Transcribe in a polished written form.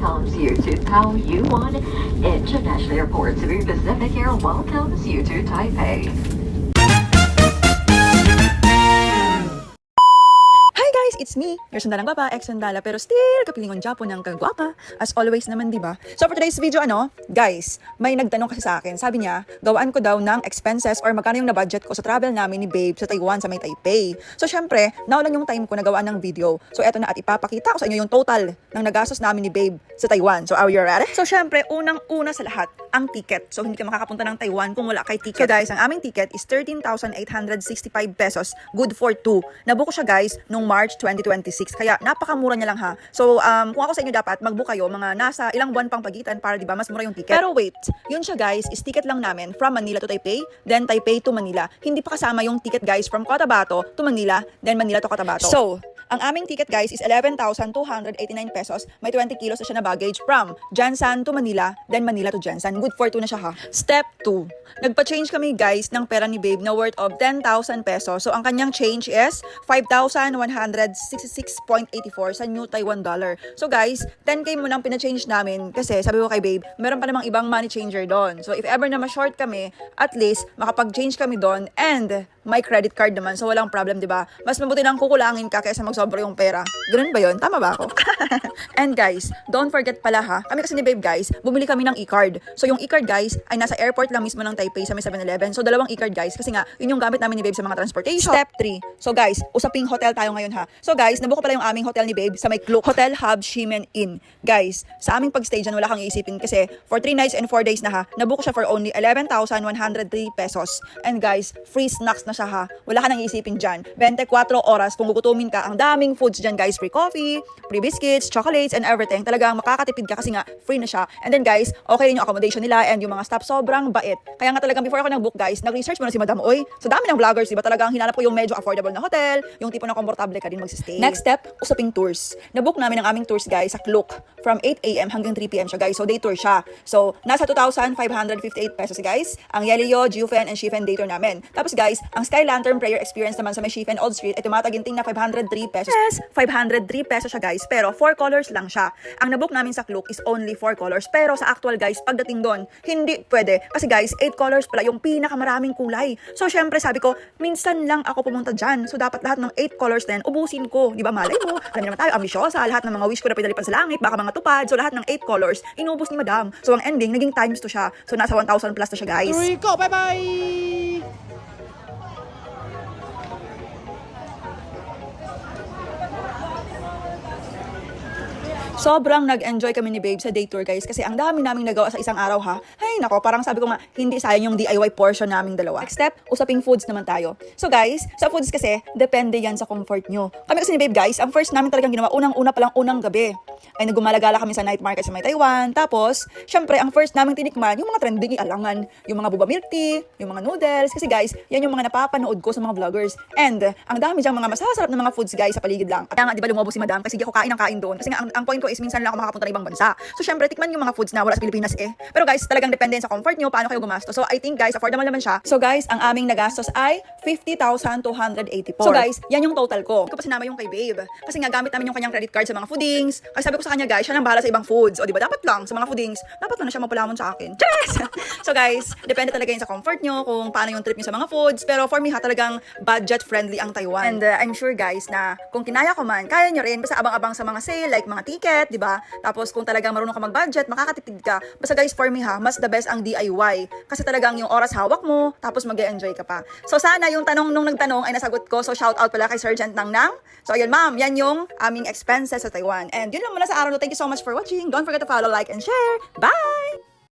welcomes you to Taoyuan International Airport. Cebu Pacific Air welcomes you to Taipei. It's me, your sandalang baba, ex-sandala, pero still kapilingon Japo ng kagwapa. As always naman, di ba? So for today's video, guys, may nagtanong kasi sa akin. Sabi niya, gawaan ko daw ng expenses or magkano yung na-budget ko sa travel namin ni Babe sa Taiwan, sa may Taipei. So syempre, now lang yung time ko na gawaan ng video. So eto na at ipapakita ko sa inyo yung total ng nagastos namin ni Babe sa Taiwan. So are you ready? So syempre, unang-una sa lahat, ang ticket. So hindi ka makakapunta ng Taiwan kung wala kay ticket. So guys, ang aming ticket is 13,865 pesos. Good for 2. Nabuko siya guys nung March 2026. Kaya napakamura niya lang ha. So kung ako sa inyo dapat mag-book kayo mga nasa ilang buwan pang pagitan para 'di ba mas mura yung ticket. Pero wait, yun siya guys, is ticket lang namin from Manila to Taipei, then Taipei to Manila. Hindi pa kasama yung ticket guys from Cotabato to Manila, then Manila to Cotabato. So, ang aming ticket guys is 11,289 pesos. May 20 kilos na siya na baggage from Jansan to Manila, then Manila to Jansan. Good for 2 na siya ha. Step 2. Nagpa-change kami guys ng pera ni Babe na worth of 10,000 pesos. So ang kanyang change is 5,166.84 sa New Taiwan dollar. So guys, 10k mo nang pina-change namin kasi sabi ko kay Babe, meron pa namang ibang money changer doon. So if ever na ma-short kami, at least makapag-change kami doon and may credit card naman. So walang problem, 'di ba? Mas mabuti nang kukulangin ka kaysa magsobra yung pera. Ganun ba 'yon? Tama ba ako? And guys, don't forget pala ha. Kami kasi ni Babe guys, bumili kami ng e-card. So yung e-card guys ay nasa airport lang mismo ng Taipei sa may 7-Eleven. So dalawang e-card guys kasi nga yun yung gamit namin ni Babe sa mga transportation. Step 3. So guys, usaping hotel tayo ngayon ha. So guys, nabuko pala yung aming hotel ni Babe sa may Klook Hotel Hub Shimen Inn. Guys, sa aming pag-stay dyan, wala kang iisipin kasi for 3 nights and 4 days na ha. Nabuko siya for only 11,103 pesos. And guys, free snacks na siya ha. Wala ka nang iisipin dyan. 24 oras kung gugutumin ka. Ang daming foods dyan guys. Free coffee, free biscuits, chocolates, and everything. Talagang makakatipid ka kasi nga free na siya. And then guys, okay rin yung accommodation nila and yung mga staff sobrang bait. Kaya nga talagang before ako nag-book guys, nag-research muna si Madam Oy. So dami ng vloggers, diba? Talagang hinanap ko yung medyo affordable na hotel, yung tipo na komportable ka din mag-stay. Next step, usaping tours. Nabook namin ang aming tours guys sa Klook from 8 a.m. hanggang 3 p.m. siya guys. So day tour siya. So nasa 2,558 pesos guys. Ang Yelio, Jufen, and Shifen day tour namin. Tapos guys, ang Sky Lantern Prayer Experience naman sa may Shifen Old Street ay tumataginting na 503 pesos. Yes, 503 pesos siya guys. Pero 4 colors lang siya. Ang nabook namin sa Klook is only 4 colors. Pero sa actual guys, pagdating doon, hindi pwede. Kasi guys, 8 colors pala yung pinakamaraming kulay. So syempre sabi ko, minsan lang ako pumunta dyan. So dapat lahat ng 8 colors na yan, ubusin ko. Di ba malay mo? Alam naman tayo, ambisyosa. Lahat ng mga wish ko na pinalipan sa langit, baka mga tupad. So lahat ng 8 colors, inubos ni Madam. So ang ending, naging times 2 siya. So nasa 1,000 plus na siya guys. Here we go, bye-bye! Sobrang nag-enjoy kami ni Babe sa day tour guys kasi ang dami naming nagawa sa isang araw ha. Ay nako, parang sabi ko nga, hindi sayang yung DIY portion naming dalawa. Next step, usaping foods naman tayo. So guys, sa foods kasi, depende yan sa comfort nyo. Kami kasi ni Babe guys, ang first namin talagang ginawa, unang-una palang unang gabi, ay naggumalagala kami sa night market sa may Taiwan. Tapos, syempre, ang first naming tinikman, yung mga trending alangan, yung mga boba milk tea, yung mga noodles. Kasi guys, yan yung mga napapanood ko sa mga vloggers. And, ang dami dyang mga masasarap na mga foods guys sa paligid lang. Kaya nga, di ba lumabos si Madam kasi di ako kain ng kain doon. Kasi nga, ang point ko is minsan lang ako makapunta ng ibang bansa. So syempre, tikman yung mga foods na wala sa Pilipinas eh. Pero guys, talagang depende sa comfort nyo, paano kayo gumastos. So I think guys, affordable naman siya. So guys, ang aming nagastos ay 50,284. So guys, yan yung total ko. Hindi ko pa sinama yung kay Babe. Kasi nga gamit namin yung kanyang credit card sa mga foodings. Kasi sabi ko sa kanya guys, siya nang bahala sa ibang foods. O di ba dapat lang sa mga foodings, dapat lang na siya mapalamon sa akin. Yes! So guys, depende talaga yun sa comfort nyo, kung paano yung trip nyo sa mga foods. Pero for me ha, talagang budget friendly ang Taiwan. And I'm sure guys na kung kinaya ko man, kaya nyo rin. Basta abang-abang sa mga sale, like mga ticket, di ba? Tapos kung talagang marunong ka mag-budget, makakatipid ka. Basta guys, for me ha, mas the best ang DIY. Kasi talagang yung oras hawak mo, tapos mag-e-enjoy ka pa. So sana yung tanong nung nagtanong ay nasagot ko. So shout out pala kay Sergeant Nang. So ayun ma'am, yan yung aming expenses sa Taiwan. And yun lang muna sa araw. Thank you so much for watching. Don't forget to follow, like, and share. Bye!